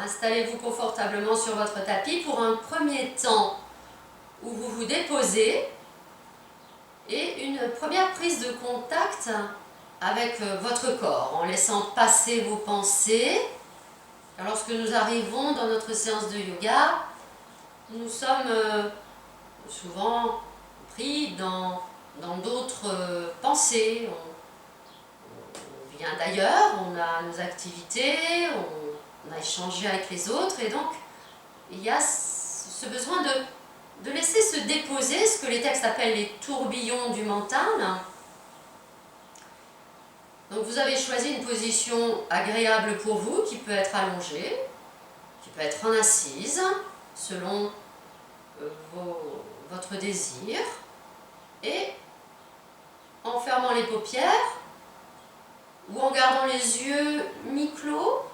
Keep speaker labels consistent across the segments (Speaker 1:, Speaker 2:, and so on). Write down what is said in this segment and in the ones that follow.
Speaker 1: installez-vous confortablement sur votre tapis pour un premier temps où vous vous déposez et une première prise de contact avec votre corps en laissant passer vos pensées. Car lorsque nous arrivons dans notre séance de yoga, nous sommes souvent pris dans d'autres pensées. On vient d'ailleurs, on a nos activités, on a échangé avec les autres et donc il y a ce besoin de laisser se déposer ce que les textes appellent les tourbillons du mental. Donc vous avez choisi une position agréable pour vous qui peut être allongée, qui peut être en assise selon votre désir, et en fermant les paupières ou en gardant les yeux mi-clos,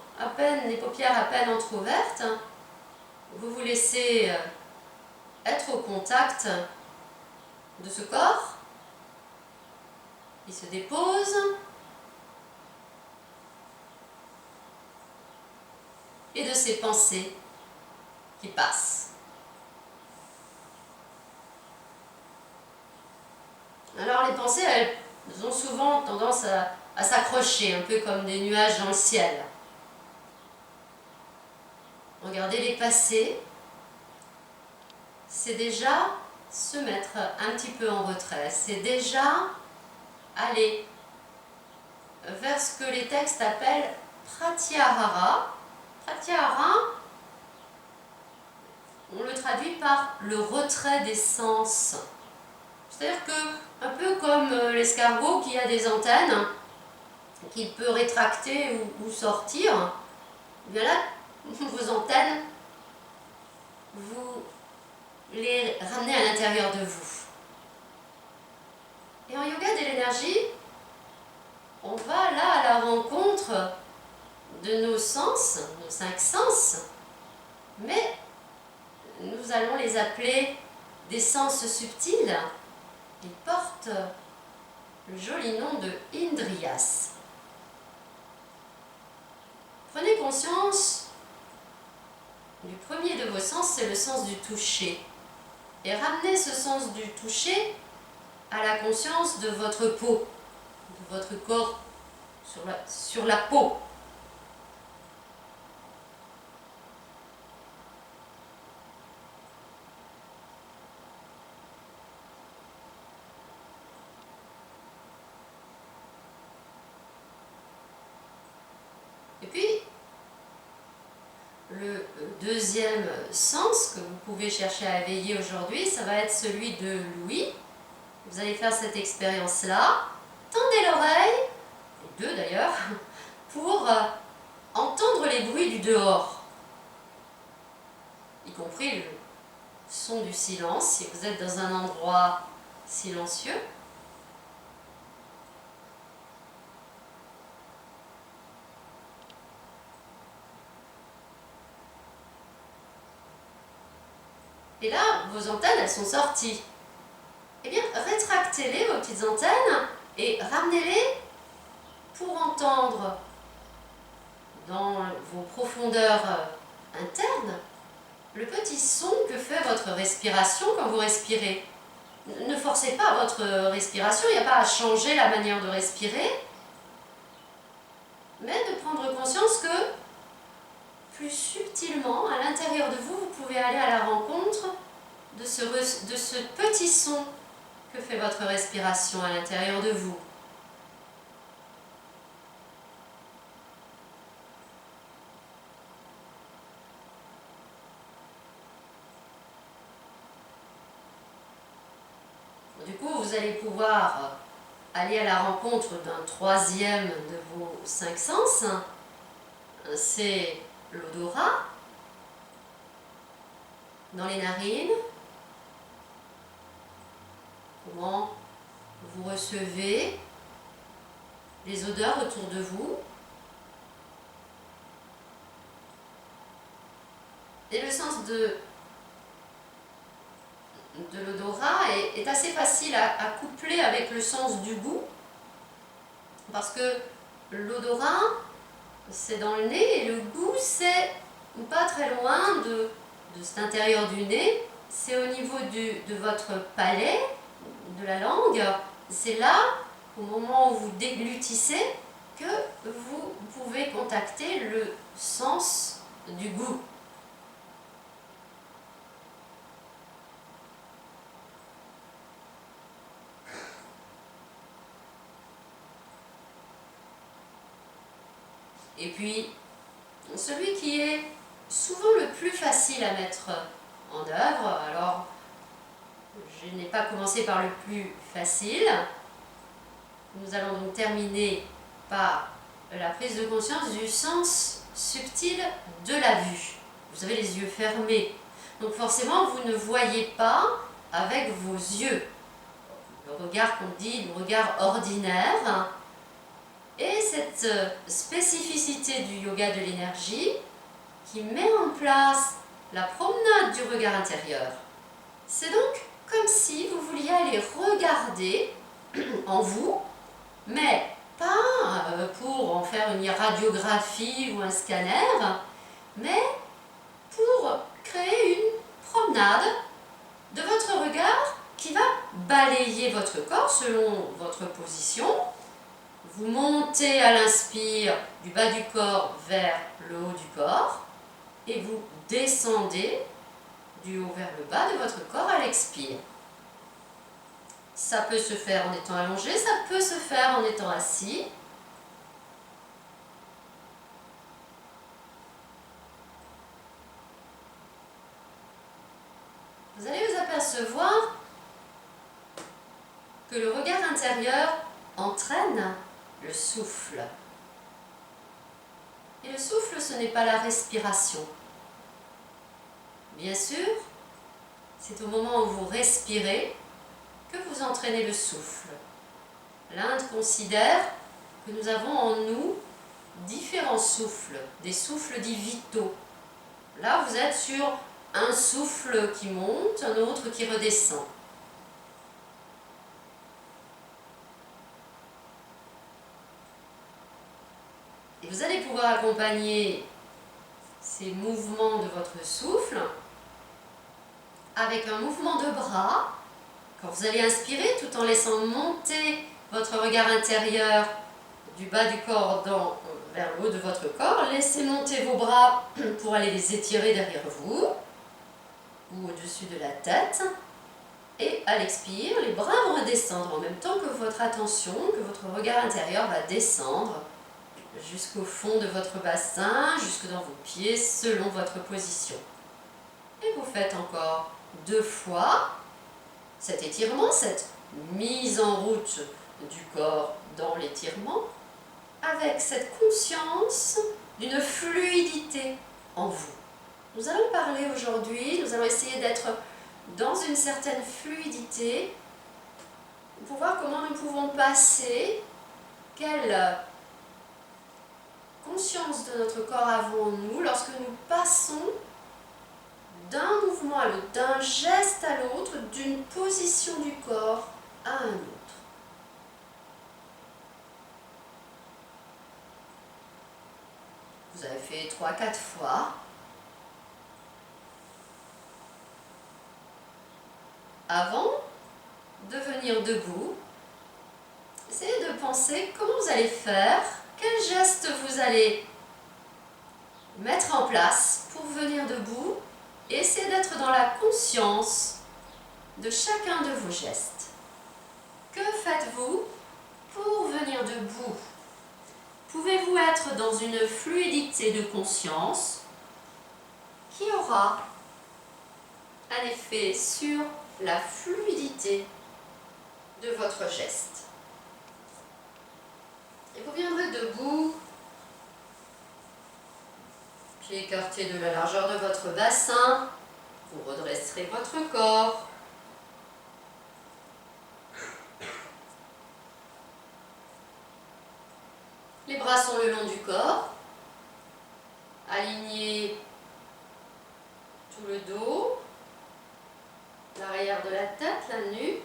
Speaker 1: les paupières à peine entrouvertes, vous vous laissez être au contact de ce corps qui se dépose et de ces pensées qui passent. Alors les pensées, elles ont souvent tendance à s'accrocher, un peu comme des nuages dans le ciel. Regardez-les passer, c'est déjà se mettre un petit peu en retrait, c'est déjà aller vers ce que les textes appellent pratyahara. Pratyahara, on le traduit par le retrait des sens. C'est-à-dire que, un peu comme l'escargot qui a des antennes, qu'il peut rétracter ou sortir, bien là, vos antennes, vous les ramenez à l'intérieur de vous. Et en yoga de l'énergie, on va là à la rencontre de nos sens, nos 5 sens, mais nous allons les appeler des sens subtils. Ils portent le joli nom de Indriyas. Prenez conscience du premier de vos sens, c'est le sens du toucher. Et ramenez ce sens du toucher à la conscience de votre peau, de votre corps sur la peau. Et puis, le deuxième sens que vous pouvez chercher à éveiller aujourd'hui, ça va être celui de l'ouïe. Vous allez faire cette expérience-là. Tendez l'oreille, les deux d'ailleurs, pour entendre les bruits du dehors, y compris le son du silence, si vous êtes dans un endroit silencieux. Et là, vos antennes, elles sont sorties. Eh bien, rétractez-les, vos petites antennes, et ramenez-les pour entendre dans vos profondeurs internes le petit son que fait votre respiration quand vous respirez. Ne forcez pas votre respiration, il n'y a pas à changer la manière de respirer, mais de prendre conscience que plus subtilement, à l'intérieur de vous, vous pouvez aller à la rencontre de ce petit son que fait votre respiration à l'intérieur de vous. Du coup, vous allez pouvoir aller à la rencontre d'un troisième de vos 5 sens. C'est l'odorat dans les narines. Comment vous recevez les odeurs autour de vous. Et le sens de l'odorat est assez facile à coupler avec le sens du goût, parce que l'odorat c'est dans le nez et le goût c'est pas très loin de cet intérieur du nez, c'est au niveau de votre palais, de la langue. C'est là, au moment où vous déglutissez, que vous pouvez contacter le sens du goût. Et puis, celui qui est souvent le plus facile à mettre en œuvre, alors je n'ai pas commencé par le plus facile, nous allons donc terminer par la prise de conscience du sens subtil de la vue. Vous avez les yeux fermés, donc forcément vous ne voyez pas avec vos yeux. Le regard qu'on dit, le regard ordinaire. Et cette spécificité du yoga de l'énergie qui met en place la promenade du regard intérieur. C'est donc comme si vous vouliez aller regarder en vous, mais pas pour en faire une radiographie ou un scanner, mais pour créer une promenade de votre regard qui va balayer votre corps selon votre position. Vous montez à l'inspire du bas du corps vers le haut du corps et vous descendez du haut vers le bas de votre corps à l'expire. Ça peut se faire en étant allongé, ça peut se faire en étant assis. Vous allez vous apercevoir que le regard intérieur entraîne le souffle. Et le souffle, ce n'est pas la respiration. Bien sûr, c'est au moment où vous respirez que vous entraînez le souffle. L'Inde considère que nous avons en nous différents souffles, des souffles dits vitaux. Là, vous êtes sur un souffle qui monte, un autre qui redescend. Et vous allez pouvoir accompagner ces mouvements de votre souffle avec un mouvement de bras. Quand vous allez inspirer, tout en laissant monter votre regard intérieur du bas du corps vers le haut de votre corps, laissez monter vos bras pour aller les étirer derrière vous ou au-dessus de la tête. Et à l'expire, les bras vont redescendre en même temps que votre attention, que votre regard intérieur va descendre jusqu'au fond de votre bassin, jusque dans vos pieds, selon votre position. Et vous faites encore 2 fois cet étirement, cette mise en route du corps dans l'étirement, avec cette conscience d'une fluidité en vous. Nous allons parler aujourd'hui, nous allons essayer d'être dans une certaine fluidité pour voir comment nous pouvons passer, quelle conscience de notre corps avons-nous lorsque nous passons d'un mouvement à l'autre, d'un geste à l'autre, d'une position du corps à un autre. Vous avez fait 3-4 fois. Avant de venir debout, essayez de penser comment vous allez faire, quel geste vous allez mettre en place pour venir debout et essayez d'être dans la conscience de chacun de vos gestes. Que faites-vous pour venir debout? Pouvez-vous être dans une fluidité de conscience qui aura un effet sur la fluidité de votre geste? Et vous viendrez debout, pieds écartés de la largeur de votre bassin, vous redresserez votre corps. Les bras sont le long du corps, alignez tout le dos, l'arrière de la tête, la nuque.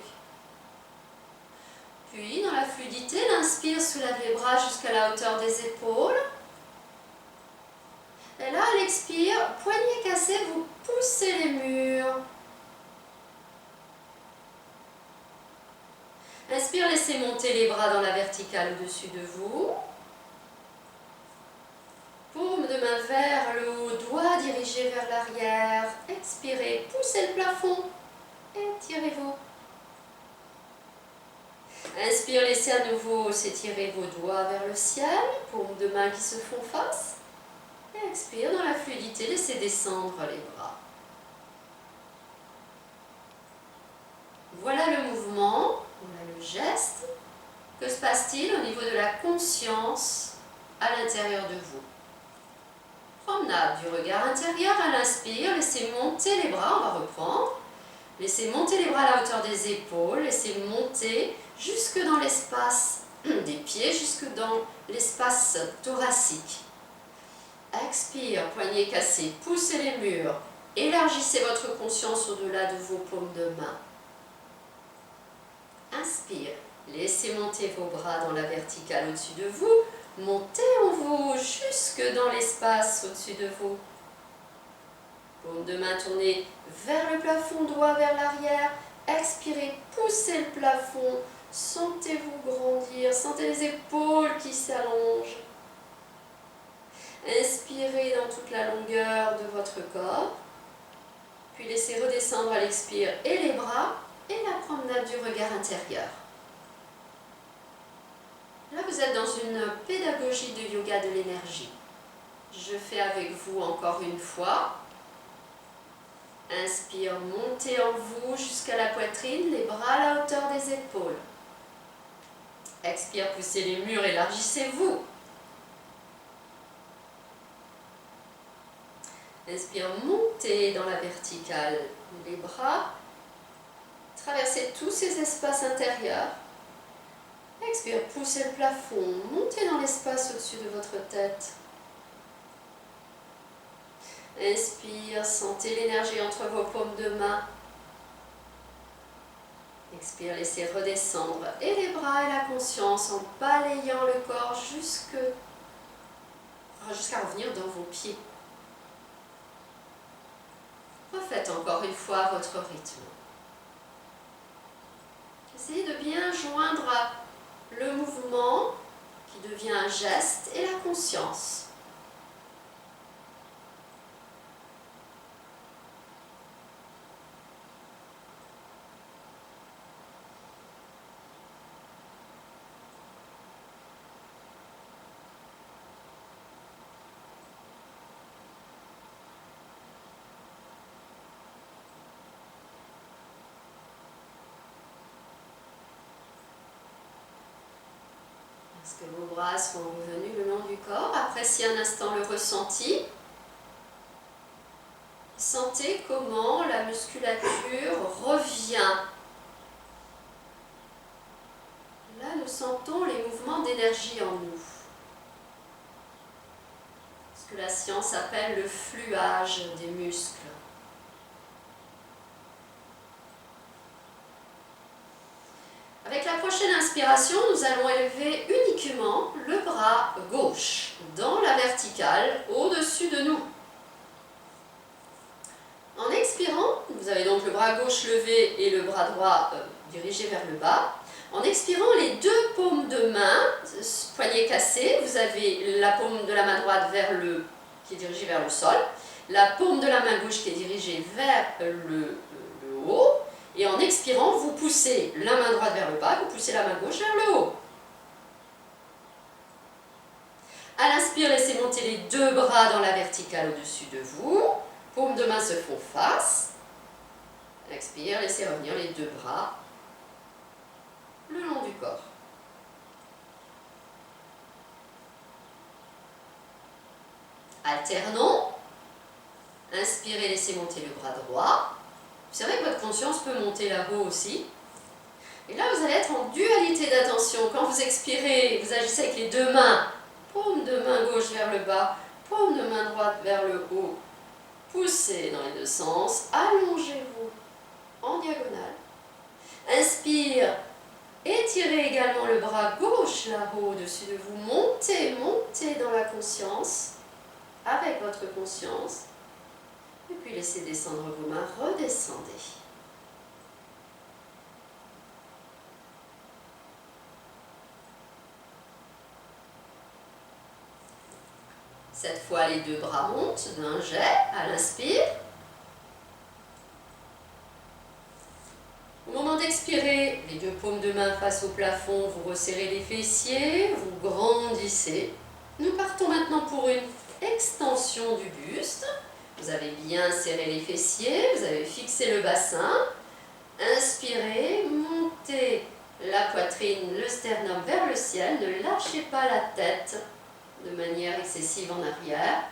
Speaker 1: Puis, dans la fluidité, l'inspire, soulève les bras jusqu'à la hauteur des épaules. Et là, allez expire, poignet cassé, vous poussez les murs. Inspire, laissez monter les bras dans la verticale au-dessus de vous. Paume de main vers le haut, doigts dirigés vers l'arrière. Expirez, poussez le plafond. Étirez-vous. Inspire, laissez à nouveau s'étirer vos doigts vers le ciel. Paumes de main qui se font face. Et expire, dans la fluidité, laissez descendre les bras. Voilà le mouvement, voilà le geste. Que se passe-t-il au niveau de la conscience à l'intérieur de vous? Promenade du regard intérieur à l'inspire, laissez monter les bras, on va reprendre. Laissez monter les bras à la hauteur des épaules, laissez monter jusque dans l'espace des pieds, jusque dans l'espace thoracique. Expire, poignet cassé, poussez les murs, élargissez votre conscience au-delà de vos paumes de main. Inspire, laissez monter vos bras dans la verticale au-dessus de vous, montez en vous jusque dans l'espace au-dessus de vous. Paume de main tournée vers le plafond, doigt vers l'arrière. Expirez, poussez le plafond, sentez-vous grandir, sentez les épaules qui s'allongent. Inspirez dans toute la longueur de votre corps, puis laissez redescendre à l'expire et les bras et la promenade du regard intérieur. Là, vous êtes dans une pédagogie de yoga de l'énergie. Je fais avec vous encore une fois. Inspire, montez en vous jusqu'à la poitrine, les bras à la hauteur des épaules. Expire, poussez les murs, élargissez-vous. Inspire, montez dans la verticale, les bras. Traversez tous ces espaces intérieurs. Expire, poussez le plafond, montez dans l'espace au-dessus de votre tête. Inspire, sentez l'énergie entre vos paumes de main. Expire, laissez redescendre et les bras et la conscience en balayant le corps jusqu'à revenir dans vos pieds. Refaites encore une fois votre rythme. Essayez de bien joindre le mouvement qui devient un geste et la conscience. Est-ce que vos bras sont revenus le long du corps? Appréciez un instant le ressenti. Sentez comment la musculature revient. Là, nous sentons les mouvements d'énergie en nous. Ce que la science appelle le fluage des muscles. Avec la prochaine inspiration, nous allons élever uniquement le bras gauche dans la verticale au-dessus de nous. En expirant, vous avez donc le bras gauche levé et le bras droit dirigé vers le bas. En expirant, les deux paumes de main, poignet cassé, vous avez la paume de la main droite qui est dirigée vers le sol, la paume de la main gauche qui est dirigée vers le haut. Et en expirant, vous poussez la main droite vers le bas, vous poussez la main gauche vers le haut. À l'inspire, laissez monter les deux bras dans la verticale au-dessus de vous. Paumes de main se font face. Expire, laissez revenir les deux bras le long du corps. Alternons. Inspirez, laissez monter le bras droit. C'est vrai que votre conscience peut monter là-haut aussi. Et là, vous allez être en dualité d'attention. Quand vous expirez, vous agissez avec les deux mains. Paume de main gauche vers le bas, paume de main droite vers le haut. Poussez dans les deux sens. Allongez-vous en diagonale. Inspire. Étirez également le bras gauche là-haut au-dessus de vous. Montez, montez dans la conscience. avec votre conscience. Et puis laissez descendre vos mains, redescendez. Cette fois, les deux bras montent d'un jet à l'inspire. Au moment d'expirer, les deux paumes de main face au plafond, vous resserrez les fessiers, vous grandissez. Nous partons maintenant pour une extension du buste. Vous avez bien serré les fessiers, vous avez fixé le bassin. Inspirez, montez la poitrine, le sternum vers le ciel. Ne lâchez pas la tête de manière excessive en arrière.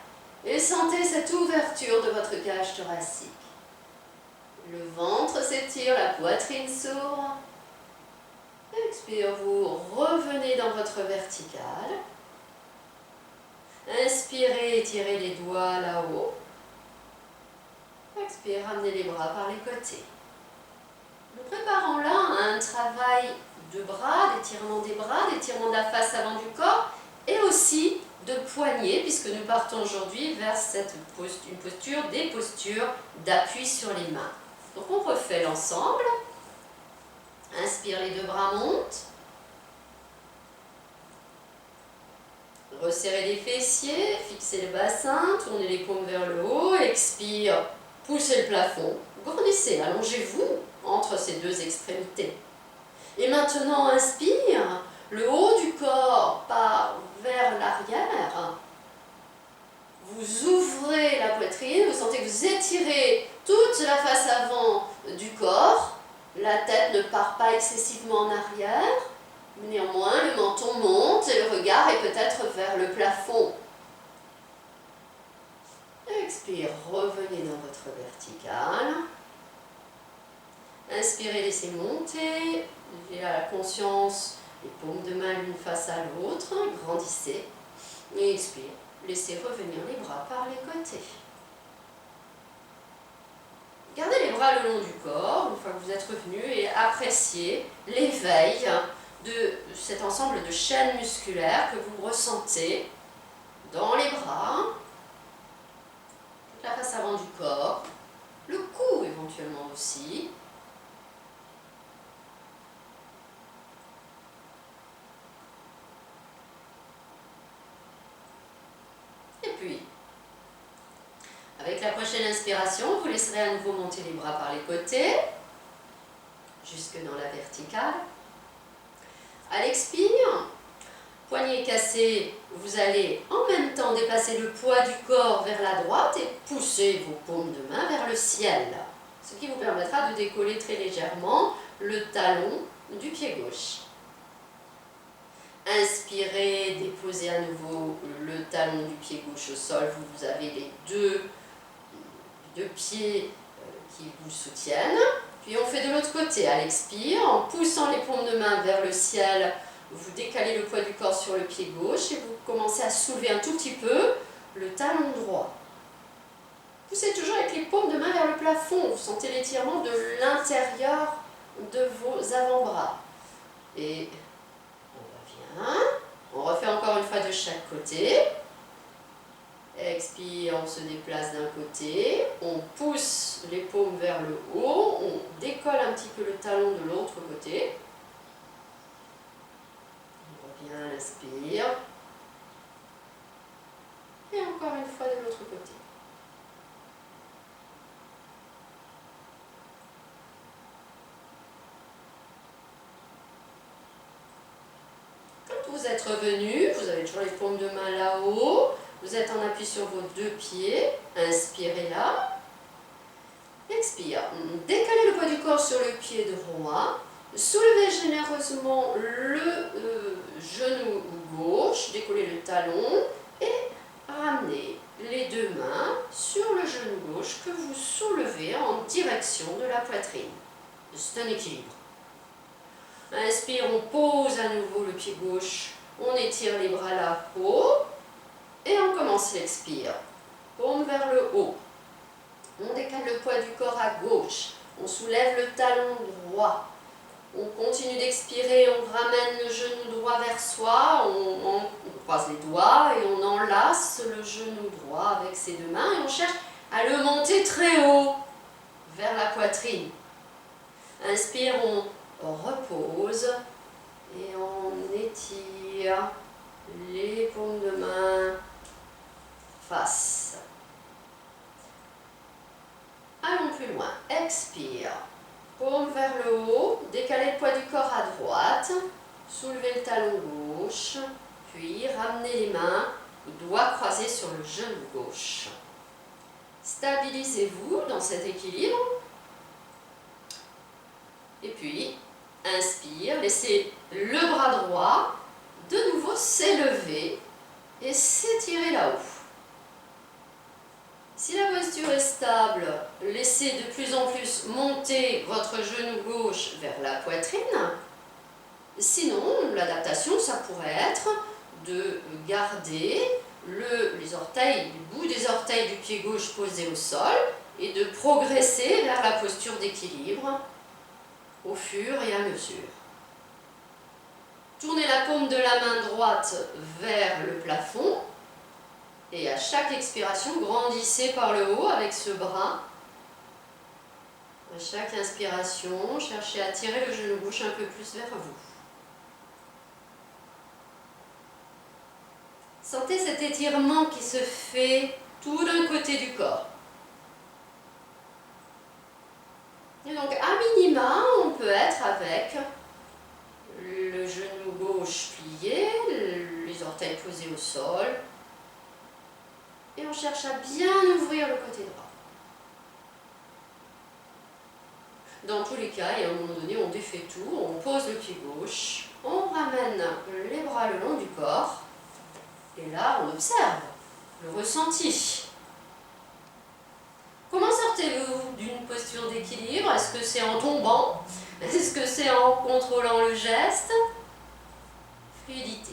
Speaker 1: Et sentez cette ouverture de votre cage thoracique. Le ventre s'étire, la poitrine s'ouvre. Expire, vous revenez dans votre verticale. Inspirez, étirez les doigts là-haut. Expire, ramenez les bras par les côtés. Nous préparons là un travail de bras, d'étirement des bras, d'étirement de la face avant du corps et aussi de poignets, puisque nous partons aujourd'hui vers des postures d'appui sur les mains. Donc on refait l'ensemble. Inspire, les deux bras montent. Resserrez les fessiers, fixez le bassin, tournez les paumes vers le haut. Expire, poussez le plafond. Grandissez, allongez-vous entre ces deux extrémités. Et maintenant, inspire, le haut du corps part vers l'arrière. Vous ouvrez la poitrine, vous sentez que vous étirez toute la face avant du corps. La tête ne part pas excessivement en arrière. Néanmoins, le menton monte et le regard est peut-être vers le plafond. Expire, revenez dans votre verticale. Inspirez, laissez monter. Levez à la conscience les paumes de main l'une face à l'autre. Grandissez. Et expire. Laissez revenir les bras par les côtés. Gardez les bras le long du corps, une fois que vous êtes revenu, et appréciez l'éveil de cet ensemble de chaînes musculaires que vous ressentez dans les bras, toute la face avant du corps, le cou éventuellement aussi. Et puis, avec la prochaine inspiration, vous laisserez à nouveau monter les bras par les côtés, jusque dans la verticale. À l'expire, poignet cassé, vous allez en même temps déplacer le poids du corps vers la droite et pousser vos paumes de main vers le ciel, ce qui vous permettra de décoller très légèrement le talon du pied gauche. Inspirez, déposez à nouveau le talon du pied gauche au sol. Vous avez les deux pieds qui vous soutiennent. Puis on fait de l'autre côté. À l'expire, en poussant les paumes de main vers le ciel, vous décalez le poids du corps sur le pied gauche et vous commencez à soulever un tout petit peu le talon droit. Poussez toujours avec les paumes de main vers le plafond. Vous sentez l'étirement de l'intérieur de vos avant-bras. Et on revient. On refait encore une fois de chaque côté. Expire, on se déplace d'un côté. On pousse les paumes vers le haut. On décolle un petit peu le talon de l'autre côté. On revient, inspire. Et encore une fois de l'autre côté. Quand vous êtes revenu, vous avez toujours les paumes de main là-haut. Vous êtes en appui sur vos deux pieds. Inspirez là. Expire. Décalez le poids du corps sur le pied droit. Soulevez généreusement le genou gauche. Décollez le talon. Et ramenez les deux mains sur le genou gauche que vous soulevez en direction de la poitrine. C'est un équilibre. Inspire, on pose à nouveau le pied gauche. On étire les bras là-haut. Et on commence l'expire. Paume vers le haut. On décale le poids du corps à gauche. On soulève le talon droit. On continue d'expirer. On ramène le genou droit vers soi. On croise les doigts et on enlace le genou droit avec ses deux mains et on cherche à le monter très haut vers la poitrine. Inspire, on repose et on étire les paumes de main face. Allons plus loin. Expire. Paume vers le haut, décalez le poids du corps à droite, soulevez le talon gauche, puis ramenez les mains, doigts croisés sur le genou gauche. Stabilisez-vous dans cet équilibre. Et puis, inspire, laissez le bras droit de nouveau s'élever et s'étirer là-haut. Si la posture est stable, laissez de plus en plus monter votre genou gauche vers la poitrine. Sinon, l'adaptation, ça pourrait être de garder les orteils, le bout des orteils du pied gauche posé au sol et de progresser vers la posture d'équilibre au fur et à mesure. Tournez la paume de la main droite vers le plafond et à chaque expiration, grandissez par le haut avec ce bras. À chaque inspiration, cherchez à tirer le genou gauche un peu plus vers vous. Sentez cet étirement qui se fait tout d'un côté du corps. Et donc, à minima, on peut être avec le genou gauche plié, les orteils posés au sol. Et on cherche à bien ouvrir le côté droit. Dans tous les cas, et à un moment donné, on défait tout, on pose le pied gauche, on ramène les bras le long du corps, et là, on observe le ressenti. Comment sortez-vous d'une posture d'équilibre? Est-ce que c'est en tombant? Est-ce que c'est en contrôlant le geste? Fluidité.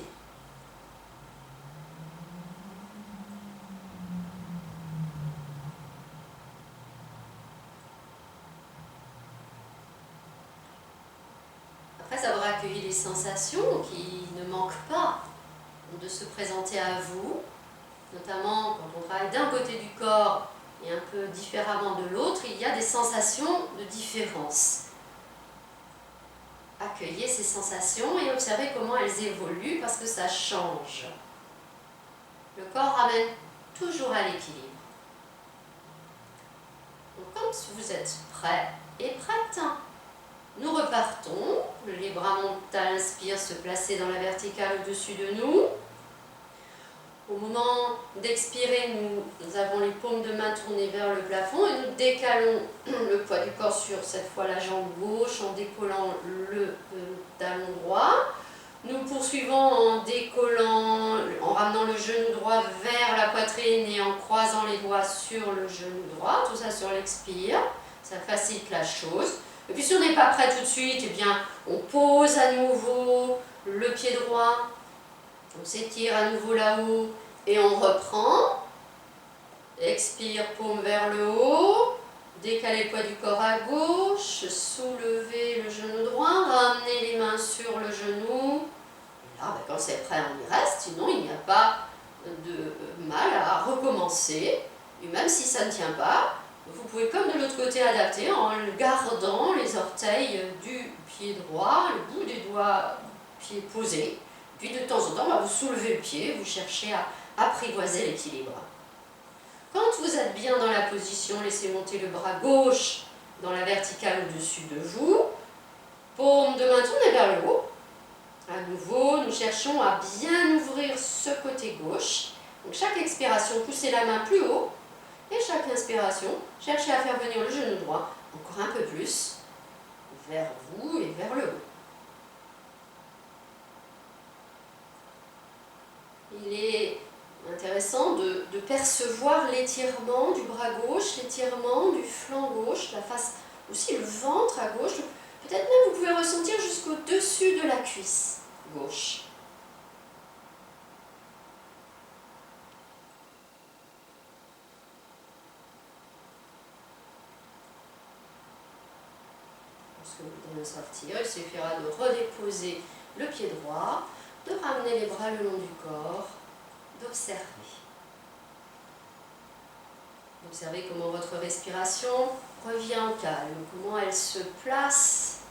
Speaker 1: Après avoir accueilli les sensations qui ne manquent pas de se présenter à vous, notamment quand on travaille d'un côté du corps et un peu différemment de l'autre, il y a des sensations de différence. Accueillez ces sensations et observez comment elles évoluent parce que ça change. Le corps ramène toujours à l'équilibre. Donc, quand vous êtes prêt et prête, nous repartons. Les bras montent à l'inspire, se placer dans la verticale au-dessus de nous. Au moment d'expirer, nous avons les paumes de main tournées vers le plafond et nous décalons le poids du corps sur cette fois la jambe gauche en décollant le talon droit. Nous poursuivons en décollant, en ramenant le genou droit vers la poitrine et en croisant les doigts sur le genou droit. Tout ça sur l'expire, ça facilite la chose. Et puis si on n'est pas prêt tout de suite, eh bien, on pose à nouveau le pied droit. On s'étire à nouveau là-haut et on reprend. Expire, paume vers le haut. Décalez le poids du corps à gauche. Soulevez le genou droit. Ramenez les mains sur le genou. Et là, quand c'est prêt, on y reste. Sinon, il n'y a pas de mal à recommencer. Et même si ça ne tient pas, vous pouvez comme de l'autre côté adapter en gardant les orteils du pied droit, le bout des doigts pied posé. Puis de temps en temps, vous soulevez le pied, vous cherchez à apprivoiser l'équilibre. Quand vous êtes bien dans la position, laissez monter le bras gauche dans la verticale au-dessus de vous. Paume de main tournée vers le haut. À nouveau, nous cherchons à bien ouvrir ce côté gauche. Donc chaque expiration, poussez la main plus haut. Et chaque inspiration, cherchez à faire venir le genou droit encore un peu plus vers vous et vers le haut. Il est intéressant de percevoir l'étirement du bras gauche, l'étirement du flanc gauche, la face, aussi le ventre à gauche. Peut-être même vous pouvez ressentir jusqu'au-dessus de la cuisse gauche. Lorsque vous voudrez sortir, il suffira de redéposer le pied droit, de ramener les bras le long du corps, d'observer. Observez comment votre respiration revient au calme, comment elle se place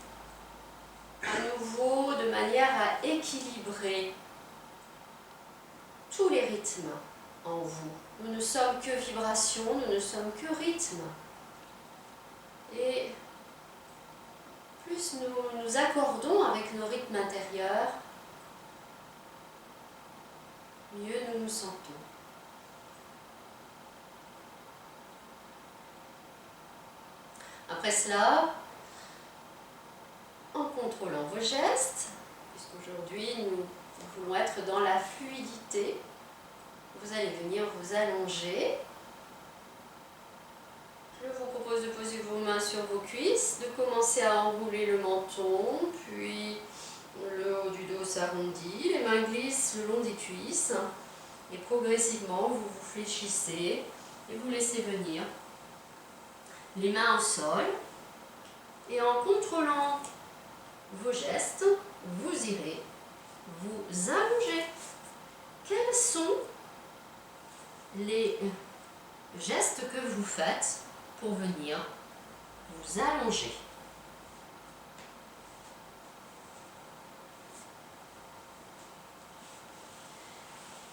Speaker 1: à nouveau de manière à équilibrer tous les rythmes en vous. Nous ne sommes que vibration, nous ne sommes que rythme. Et plus nous nous accordons avec nos rythmes intérieurs, mieux nous nous sentons. Après cela, en contrôlant vos gestes, puisqu'aujourd'hui nous voulons être dans la fluidité, vous allez venir vous allonger. Je vous propose de poser vos mains sur vos cuisses, de commencer à enrouler le menton, puis le haut du dos s'arrondit, les mains glissent le long des cuisses, et progressivement vous vous fléchissez et vous laissez venir les mains au sol, et en contrôlant vos gestes, vous irez vous allonger. Quels sont les gestes que vous faites pour venir vous allonger?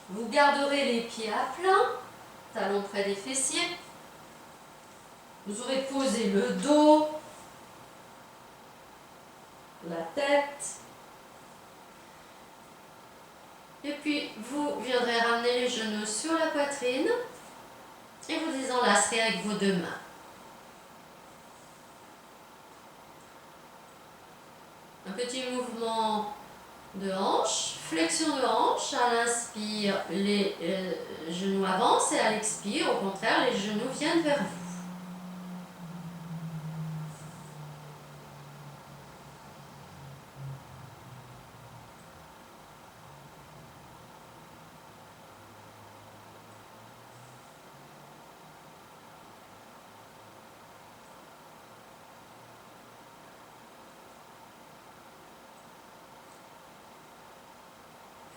Speaker 1: Vous garderez les pieds à plat, talons près des fessiers. Vous aurez posé le dos, la tête. Et puis, vous viendrez ramener les genoux sur la poitrine et vous les enlacerez avec vos deux mains. Un petit mouvement de hanche, flexion de hanche. À l'inspire, les genoux avancent et à l'expire, au contraire, les genoux viennent vers vous.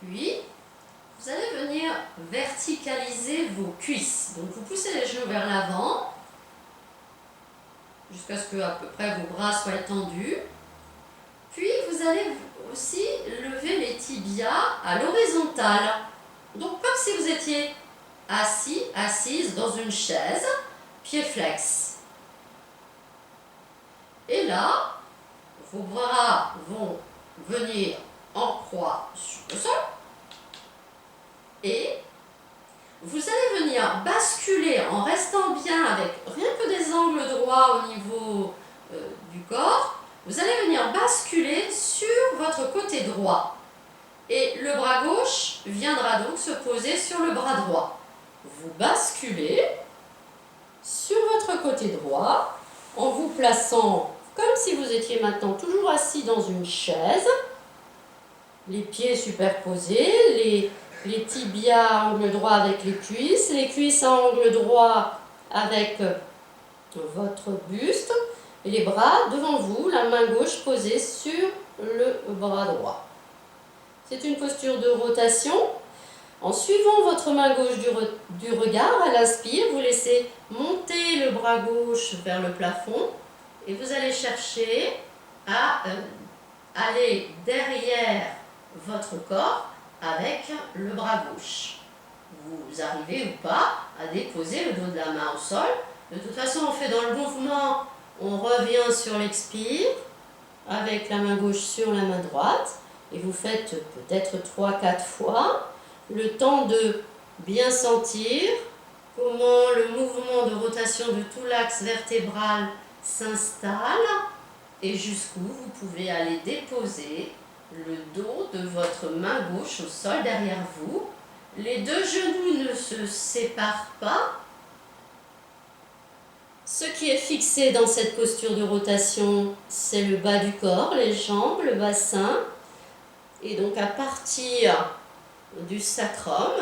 Speaker 1: Puis, vous allez venir verticaliser vos cuisses. Donc, vous poussez les genoux vers l'avant, jusqu'à ce que à peu près vos bras soient tendus. Puis, vous allez aussi lever les tibias à l'horizontale. Donc, comme si vous étiez assis, assise dans une chaise, pieds flex. Et là, vos bras vont venir en croix sur le sol. Et vous allez venir basculer en restant bien avec rien que des angles droits au niveau du corps. Vous allez venir basculer sur votre côté droit. Et le bras gauche viendra donc se poser sur le bras droit. Vous basculez sur votre côté droit en vous plaçant comme si vous étiez maintenant toujours assis dans une chaise. Les pieds superposés, les tibias à angle droit avec les cuisses à angle droit avec votre buste, et les bras devant vous, la main gauche posée sur le bras droit. C'est une posture de rotation. En suivant votre main gauche du regard, à l'inspire, vous laissez monter le bras gauche vers le plafond et vous allez chercher à aller derrière votre corps avec le bras gauche. Vous arrivez ou pas à déposer le dos de la main au sol. De toute façon, on fait dans le mouvement, on revient sur l'expire avec la main gauche sur la main droite et vous faites peut-être 3-4 fois, le temps de bien sentir comment le mouvement de rotation de tout l'axe vertébral s'installe et jusqu'où vous pouvez aller déposer le dos de votre main gauche au sol derrière vous. Les deux genoux ne se séparent pas. Ce qui est fixé dans cette posture de rotation, c'est le bas du corps, les jambes, le bassin. Et donc à partir du sacrum,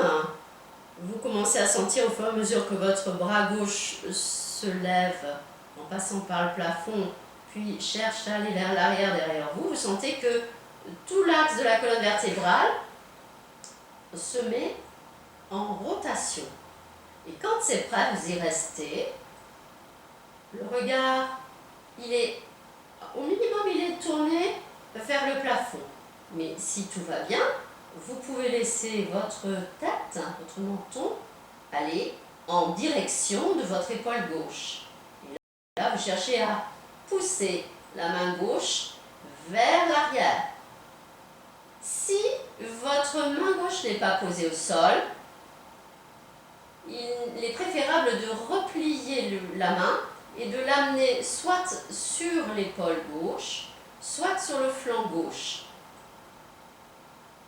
Speaker 1: vous commencez à sentir au fur et à mesure que votre bras gauche se lève en passant par le plafond, puis cherche à aller vers l'arrière derrière vous, vous sentez que tout l'axe de la colonne vertébrale se met en rotation. Et quand c'est prêt, vous y restez. Le regard, il est, au minimum, il est tourné vers le plafond. Mais si tout va bien, vous pouvez laisser votre tête, votre menton, aller en direction de votre épaule gauche. Et là, vous cherchez à pousser la main gauche vers l'arrière. Si votre main gauche n'est pas posée au sol, il est préférable de replier la main et de l'amener soit sur l'épaule gauche, soit sur le flanc gauche,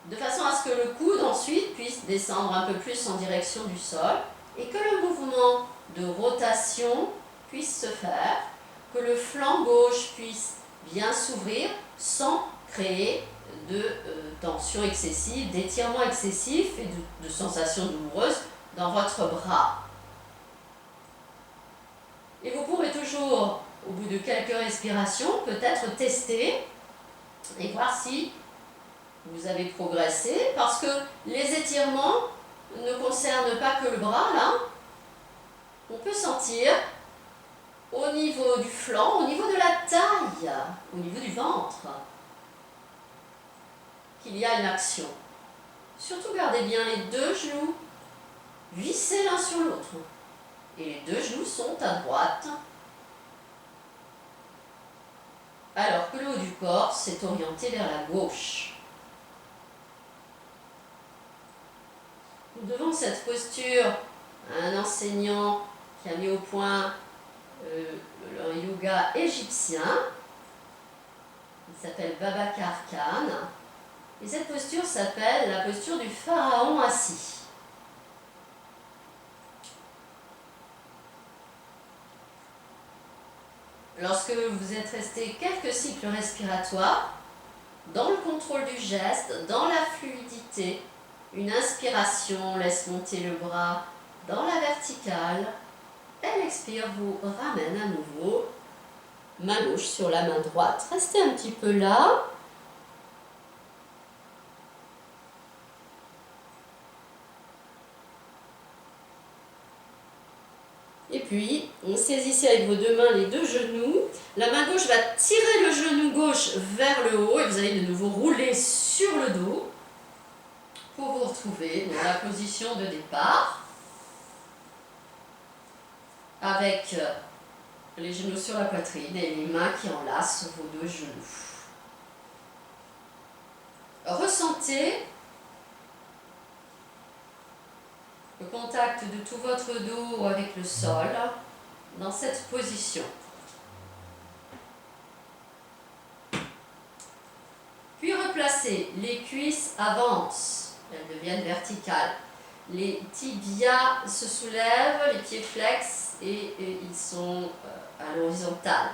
Speaker 1: de façon à ce que le coude ensuite puisse descendre un peu plus en direction du sol et que le mouvement de rotation puisse se faire, que le flanc gauche puisse bien s'ouvrir sans créer de tension excessive, d'étirement excessif et de sensations douloureuses dans votre bras. Et vous pourrez toujours, au bout de quelques respirations, peut-être tester et voir si vous avez progressé, parce que les étirements ne concernent pas que le bras, là. On peut sentir au niveau du flanc, au niveau de la taille, au niveau du ventre, qu'il y a une action. Surtout gardez bien les deux genoux vissés l'un sur l'autre. Et les deux genoux sont à droite, alors que le haut du corps s'est orienté vers la gauche. Nous devons cette posture à un enseignant qui a mis au point le yoga égyptien. Il s'appelle Babacar Khan. Et cette posture s'appelle la posture du pharaon assis. Lorsque vous êtes resté quelques cycles respiratoires, dans le contrôle du geste, dans la fluidité, une inspiration laisse monter le bras dans la verticale, et l'expire vous ramène à nouveau, main gauche sur la main droite. Restez un petit peu là. Et puis, saisissez avec vos deux mains les deux genoux. La main gauche va tirer le genou gauche vers le haut et vous allez de nouveau rouler sur le dos pour vous retrouver dans la position de départ avec les genoux sur la poitrine et les mains qui enlacent vos deux genoux. Ressentez le contact de tout votre dos avec le sol dans cette position. Puis replacez, les cuisses avancent, elles deviennent verticales. Les tibias se soulèvent, les pieds flexent et ils sont à l'horizontale.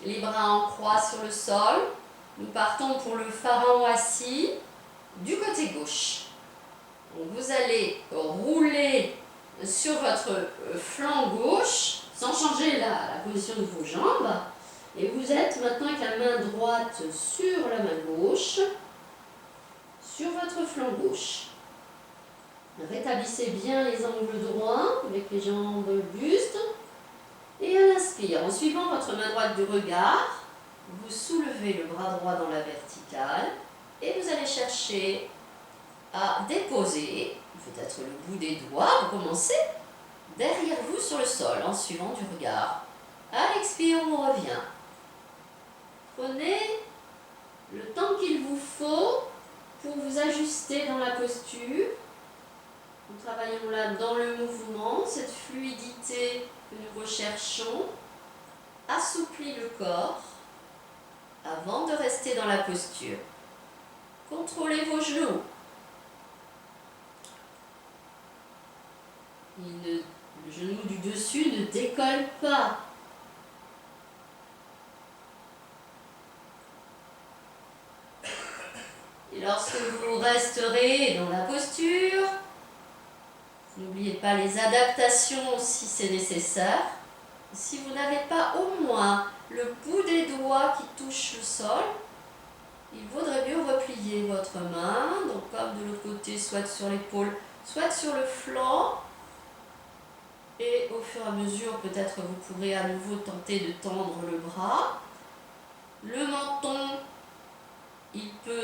Speaker 1: Les bras en croix sur le sol. Nous partons pour le pharaon assis du côté gauche. Donc vous allez rouler sur votre flanc gauche sans changer la position de vos jambes. Et vous êtes maintenant avec la main droite sur la main gauche, sur votre flanc gauche. Rétablissez bien les angles droits avec les jambes bustes. Et à l'inspire, en suivant votre main droite du regard, vous soulevez le bras droit dans la verticale et vous allez chercher à déposer, peut-être le bout des doigts, vous commencez derrière vous sur le sol en suivant du regard. À l'expire, on revient. Prenez le temps qu'il vous faut pour vous ajuster dans la posture. Nous travaillons là dans le mouvement, cette fluidité que nous recherchons. Assouplis le corps avant de rester dans la posture. Contrôlez vos genoux. Le genou du dessus ne décolle pas. Et lorsque vous resterez dans la posture, n'oubliez pas les adaptations si c'est nécessaire. Si vous n'avez pas au moins le bout des doigts qui touche le sol, il vaudrait mieux replier votre main, donc comme de l'autre côté, soit sur l'épaule, soit sur le flanc. Et au fur et à mesure, peut-être vous pourrez à nouveau tenter de tendre le bras. Le menton,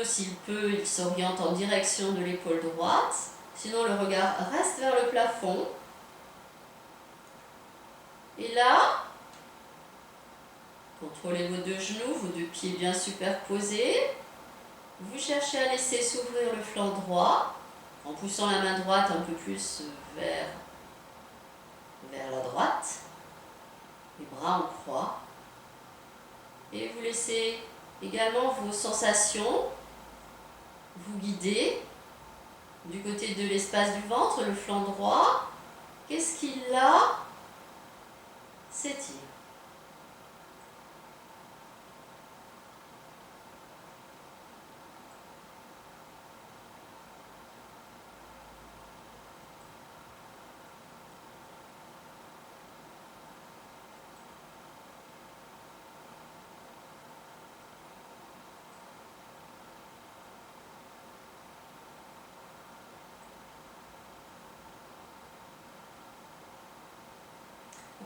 Speaker 1: s'il peut, il s'oriente en direction de l'épaule droite. Sinon, le regard reste vers le plafond. Et là, contrôlez vos deux genoux, vos deux pieds bien superposés. Vous cherchez à laisser s'ouvrir le flanc droit en poussant la main droite un peu plus vers la droite. Les bras en croix. Et vous laissez également vos sensations vous guider du côté de l'espace du ventre, le flanc droit. Qu'est-ce qu'il a? S'étire.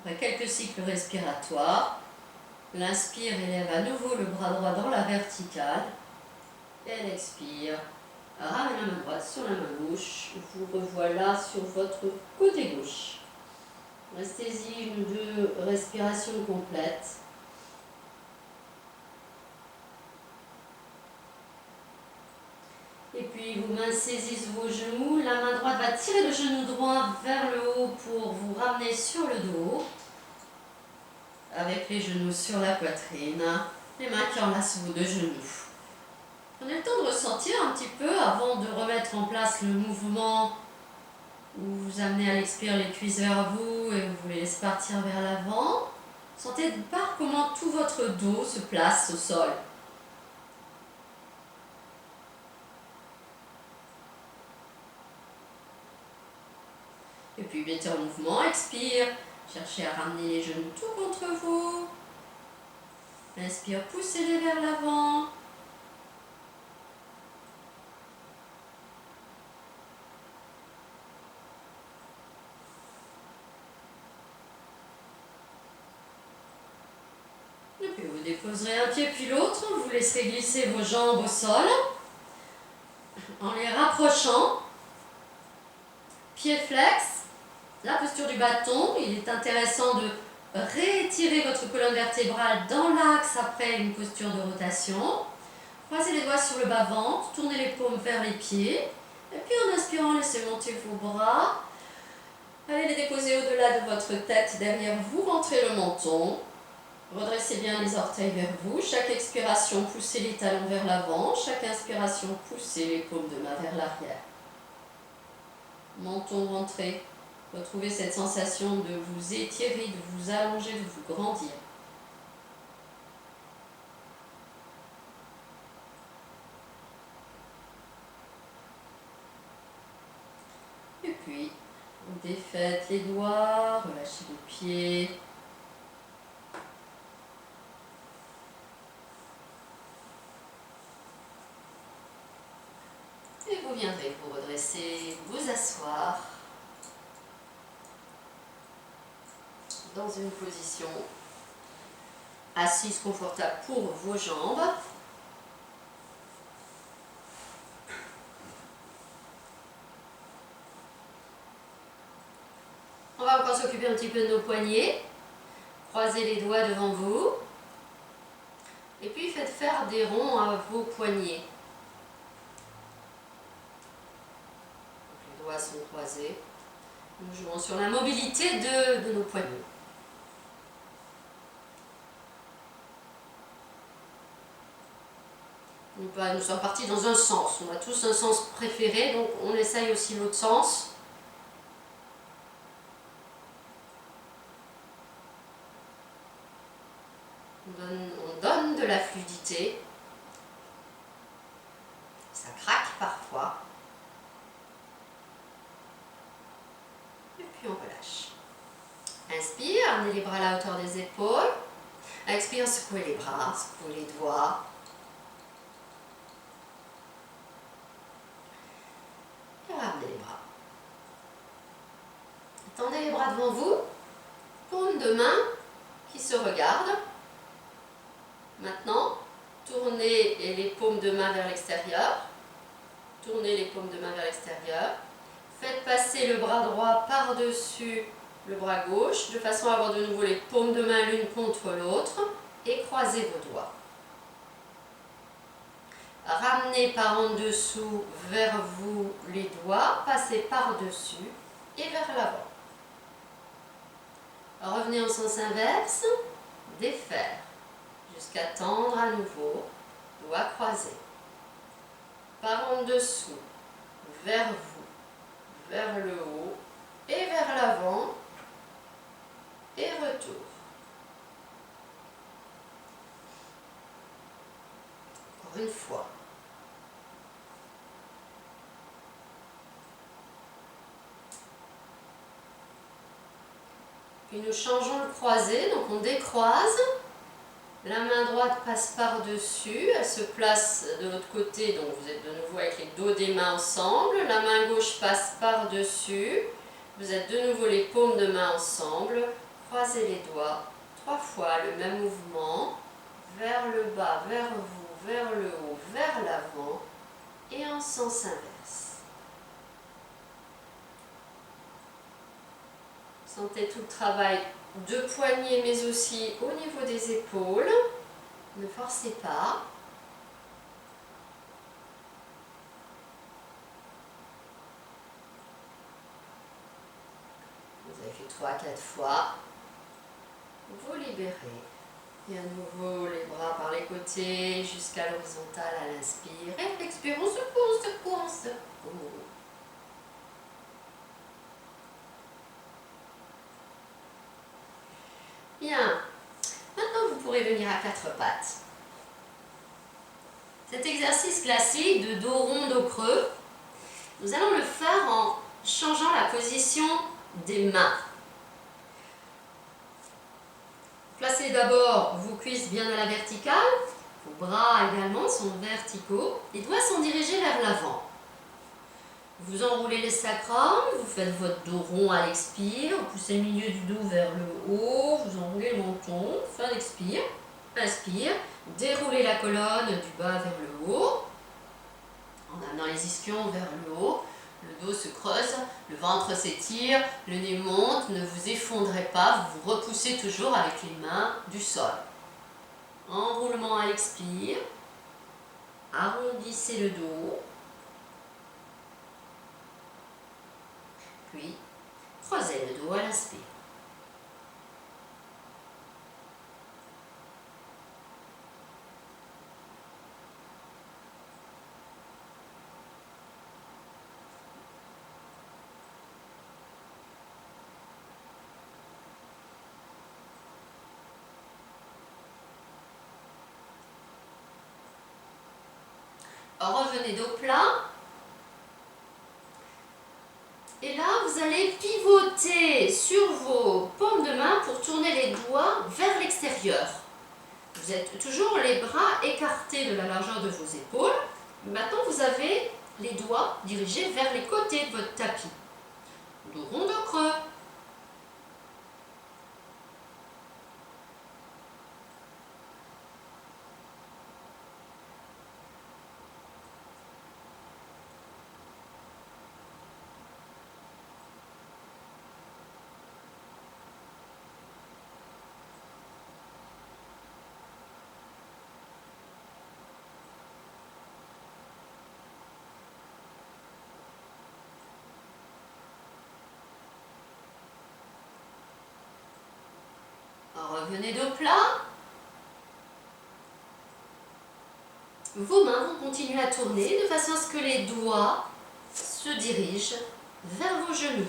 Speaker 1: Après quelques cycles respiratoires, l'inspire élève à nouveau le bras droit dans la verticale. Et l'expire, ramène la main droite sur la main gauche. Vous revoilà sur votre côté gauche. Restez-y une ou deux respirations complètes. Et puis vos mains saisissent vos genoux. La main droite va tirer le genou droit vers le haut pour vous ramener sur le dos. Avec les genoux sur la poitrine. Les mains qui enlacent vos deux genoux. Prenez le temps de ressentir un petit peu avant de remettre en place le mouvement où vous amenez à l'expire les cuisses vers vous et vous les laissez partir vers l'avant. Sentez de part comment tout votre dos se place au sol. Et puis mettez en mouvement, expire. Cherchez à ramener les genoux tout contre vous. Inspire, poussez-les vers l'avant. Et puis vous déposerez un pied puis l'autre. Vous laisserez glisser vos jambes au sol en les rapprochant. Pied flex. La posture du bâton, il est intéressant de réétirer votre colonne vertébrale dans l'axe après une posture de rotation. Croisez les doigts sur le bas-ventre, tournez les paumes vers les pieds. Et puis en inspirant, laissez monter vos bras. Allez les déposer au-delà de votre tête, derrière vous, rentrez le menton. Redressez bien les orteils vers vous. Chaque expiration, poussez les talons vers l'avant. Chaque inspiration, poussez les paumes de main vers l'arrière. Menton rentré. Retrouvez cette sensation de vous étirer, de vous allonger, de vous grandir. Et puis, défaites les doigts, relâchez les pieds. Et vous viendrez vous redresser, vous asseoir dans une position assise confortable pour vos jambes. On va encore s'occuper un petit peu de nos poignets. Croisez les doigts devant vous. Et puis faites faire des ronds à vos poignets. Donc, les doigts sont croisés. Nous jouons sur la mobilité de nos poignets. Nous sommes partis dans un sens. On a tous un sens préféré, donc on essaye aussi l'autre sens. On donne de la fluidité. Ça craque parfois. Et puis on relâche. Inspire, amenez les bras à la hauteur des épaules. Expire, secouez les bras, secouez les doigts. gardez les bras. Tendez les bras devant vous, paume de main qui se regardent. Maintenant, tournez les paumes de main vers l'extérieur. Tournez les paumes de main vers l'extérieur. Faites passer le bras droit par-dessus le bras gauche, de façon à avoir de nouveau les paumes de main l'une contre l'autre, et croisez vos doigts. Ramenez par en dessous vers vous les doigts, passez par-dessus et vers l'avant. Revenez en sens inverse, défaire, jusqu'à tendre à nouveau, doigts croisés. Par en dessous, vers vous, vers le haut et vers l'avant, et retour. Encore une fois. Puis nous changeons le croisé, donc on décroise. La main droite passe par-dessus, elle se place de l'autre côté, donc vous êtes de nouveau avec les dos des mains ensemble. La main gauche passe par-dessus, vous êtes de nouveau les paumes de main ensemble. Croisez les doigts, 3 fois le même mouvement, vers le bas, vers vous, vers le haut, vers l'avant et en sens inverse. Sentez tout le travail de poignets mais aussi au niveau des épaules. Ne forcez pas. Vous avez fait 3-4 fois. Vous libérez. Et à nouveau les bras par les côtés jusqu'à l'horizontale à l'inspire. Et l'expire, on secoue, on secoue, on secoue. Bien. Maintenant, vous pourrez venir à 4 pattes. Cet exercice classique de dos rond, dos creux, nous allons le faire en changeant la position des mains. Placez d'abord vos cuisses bien à la verticale, vos bras également sont verticaux, les doigts sont dirigés vers l'avant. Vous enroulez les sacrums, vous faites votre dos rond à l'expire, vous poussez le milieu du dos vers le haut, vous enroulez le menton, fin d'expire, inspire, déroulez la colonne du bas vers le haut, en amenant les ischions vers le haut, le dos se creuse, le ventre s'étire, le nez monte, ne vous effondrez pas, vous vous repoussez toujours avec les mains du sol. Enroulement à l'expire, arrondissez le dos, puis creusez le dos à l'inspire. Revenez dos plat. Et là, vous allez pivoter sur vos paumes de main pour tourner les doigts vers l'extérieur. Vous êtes toujours les bras écartés de la largeur de vos épaules. Maintenant, vous avez les doigts dirigés vers les côtés de votre tapis. Dos rond, dos creux. Revenez dos plat. Vos mains vont continuer à tourner de façon à ce que les doigts se dirigent vers vos genoux.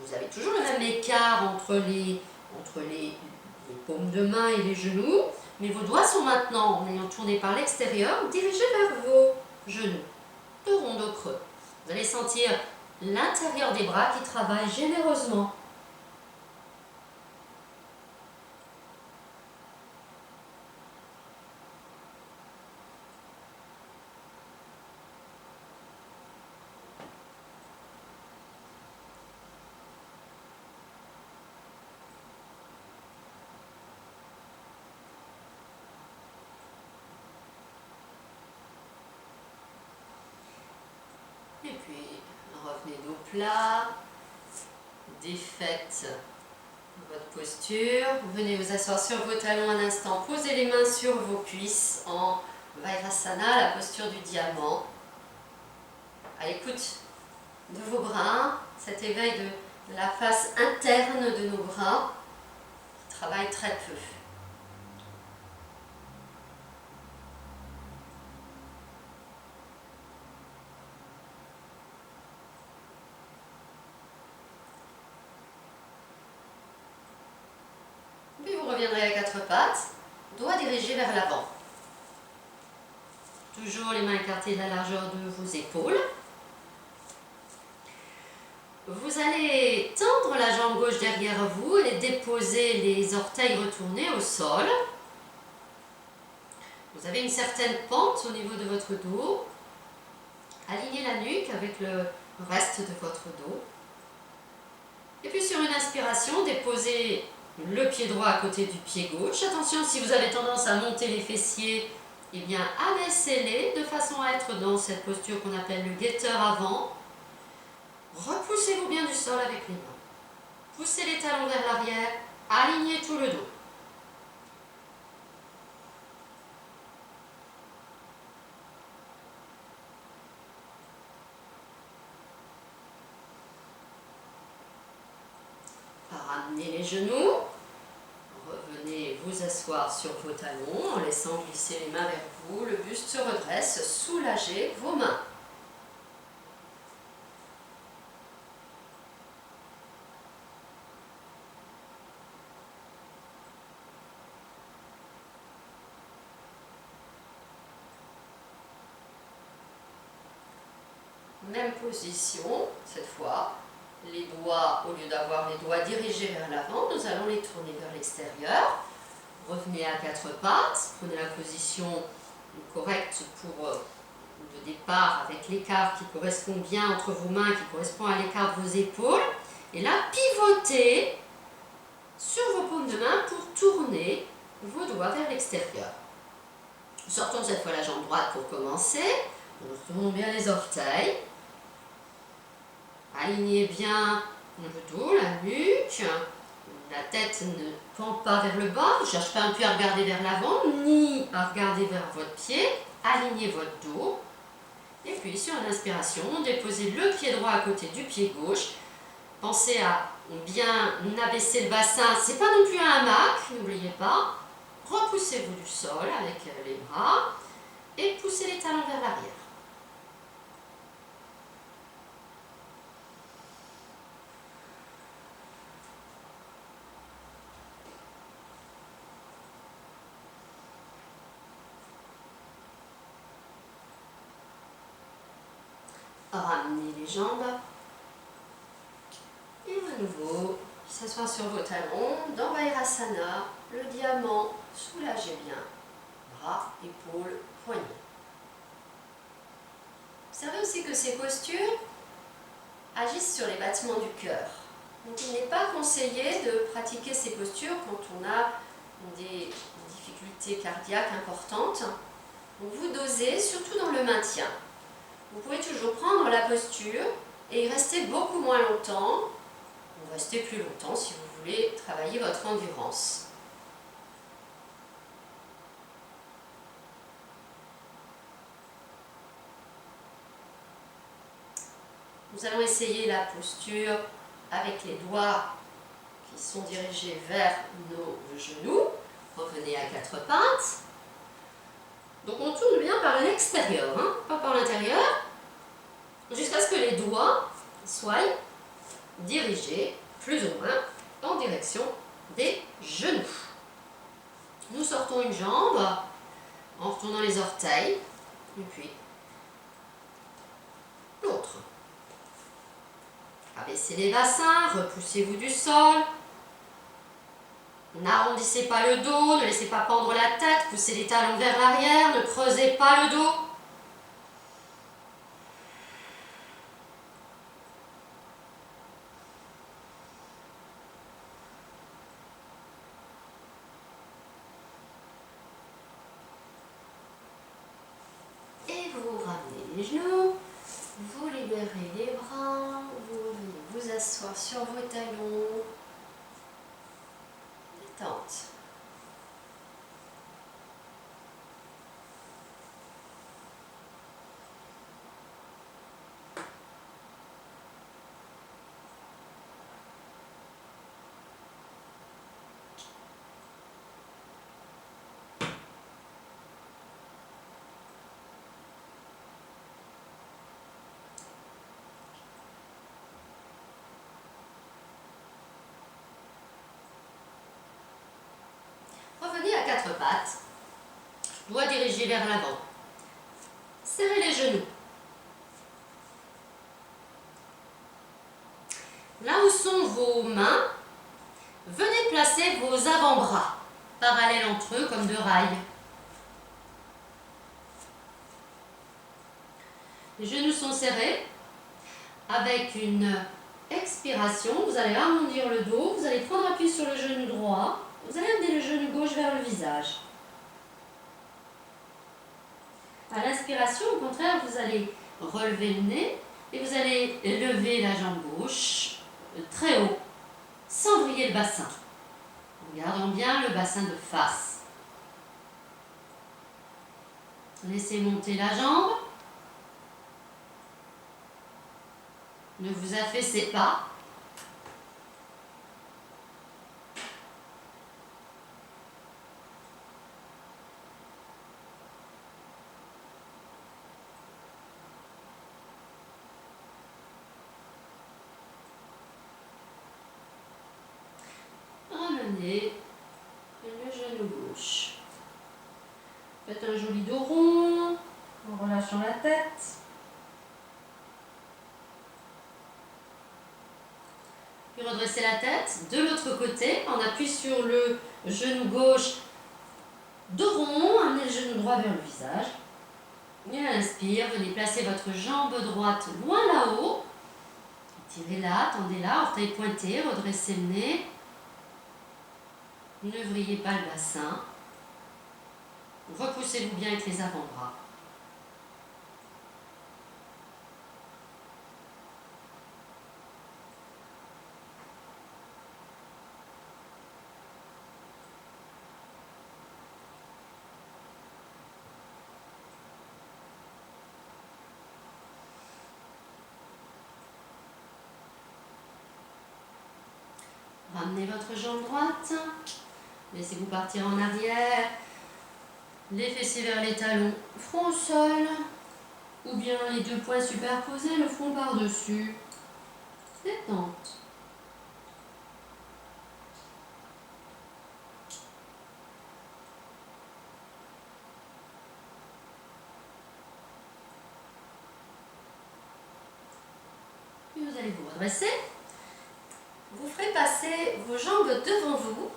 Speaker 1: Vous avez toujours le même écart entre les paumes de main et les genoux, mais vos doigts sont maintenant, en ayant tourné par l'extérieur, dirigés vers vos genoux. Dos rond, dos creux. Vous allez sentir l'intérieur des bras qui travaille généreusement. puis revenez dos plat, défaites votre posture. Vous venez vous asseoir sur vos talons un instant, posez les mains sur vos cuisses en Vairasana, la posture du diamant. À l'écoute de vos bras, cet éveil de la face interne de nos bras qui travaille très peu. Puis vous reviendrez à quatre pattes, doigts dirigés vers l'avant. Toujours les mains écartées de la largeur de vos épaules. Vous allez tendre la jambe gauche derrière vous et déposer les orteils retournés au sol. Vous avez une certaine pente au niveau de votre dos. Alignez la nuque avec le reste de votre dos. Et puis sur une inspiration, déposez le pied droit à côté du pied gauche. Attention, si vous avez tendance à monter les fessiers, eh bien abaissez-les de façon à être dans cette posture qu'on appelle le guetteur avant. Repoussez-vous bien du sol avec les mains. Poussez les talons vers l'arrière, alignez tout le dos. Ramenez les genoux. Revenez vous asseoir sur vos talons en laissant glisser les mains vers vous. Le buste se redresse, soulagez vos mains. Même position, cette fois, les doigts, au lieu d'avoir les doigts dirigés vers l'avant, nous allons les tourner vers l'extérieur. Revenez à quatre pattes, prenez la position correcte pour le départ avec l'écart qui correspond bien entre vos mains, qui correspond à l'écart de vos épaules. Et là, pivotez sur vos paumes de main pour tourner vos doigts vers l'extérieur. Sortons cette fois la jambe droite pour commencer. Nous tournons bien les orteils. Alignez bien le dos, la nuque. La tête ne pend pas vers le bas. Ne cherchez pas un peu à regarder vers l'avant, ni à regarder vers votre pied. Alignez votre dos. Et puis sur l'inspiration, déposez le pied droit à côté du pied gauche. Pensez à bien abaisser le bassin. Ce n'est pas non plus un hamac, n'oubliez pas. Repoussez-vous du sol avec les bras et poussez les talons vers l'arrière. Ramenez les jambes. Et à nouveau, s'asseoir sur vos talons, dans Vairasana, le diamant, soulagez bien. Bras, épaules, poignets. Observez aussi que ces postures agissent sur les battements du cœur. Donc il n'est pas conseillé de pratiquer ces postures quand on a des difficultés cardiaques importantes. Donc vous dosez, surtout dans le maintien. Vous pouvez toujours prendre la posture et y rester beaucoup moins longtemps, ou rester plus longtemps si vous voulez travailler votre endurance. Nous allons essayer la posture avec les doigts qui sont dirigés vers nos genoux. Revenez à quatre pattes. Donc on tourne bien par l'extérieur, pas par l'intérieur, jusqu'à ce que les doigts soient dirigés plus ou moins en direction des genoux. Nous sortons une jambe en retournant les orteils, et puis l'autre. Abaissez les bassins, repoussez-vous du sol. N'arrondissez pas le dos, ne laissez pas pendre la tête, poussez les talons vers l'arrière, ne creusez pas le dos. Et vous ramenez les genoux, vous les libérez les bras, vous revenez vous asseoir sur vos talons. Détente. Revenez à quatre pattes, doigts dirigés vers l'avant. Serrez les genoux. Là où sont vos mains, venez placer vos avant-bras, parallèles entre eux comme deux rails. Les genoux sont serrés. Avec une expiration, vous allez arrondir le dos, vous allez prendre appui sur le genou droit, vous allez amener le genou gauche vers le visage. À l'inspiration, au contraire, vous allez relever le nez et vous allez lever la jambe gauche très haut, sans vriller le bassin. En gardant bien le bassin de face. Laissez monter la jambe. Ne vous affaissez pas. Ramenez le genou gauche. Faites un joli dos rond en relâchant la tête. Puis redressez la tête de l'autre côté, on appuie sur le genou gauche, dos rond, amenez le genou droit vers le visage. Et à l'inspire, venez placer votre jambe droite loin là-haut. Tirez-la, tendez-la, orteil pointé, redressez le nez. Ne vrillez pas le bassin. Repoussez-vous bien avec les avant-bras. Ramenez votre jambe droite, laissez-vous partir en arrière, les fessiers vers les talons, front au sol, ou bien les deux poings superposés, le front par-dessus. Détente. Puis vous allez vous redresser. Vous ferez passer vos jambes devant vous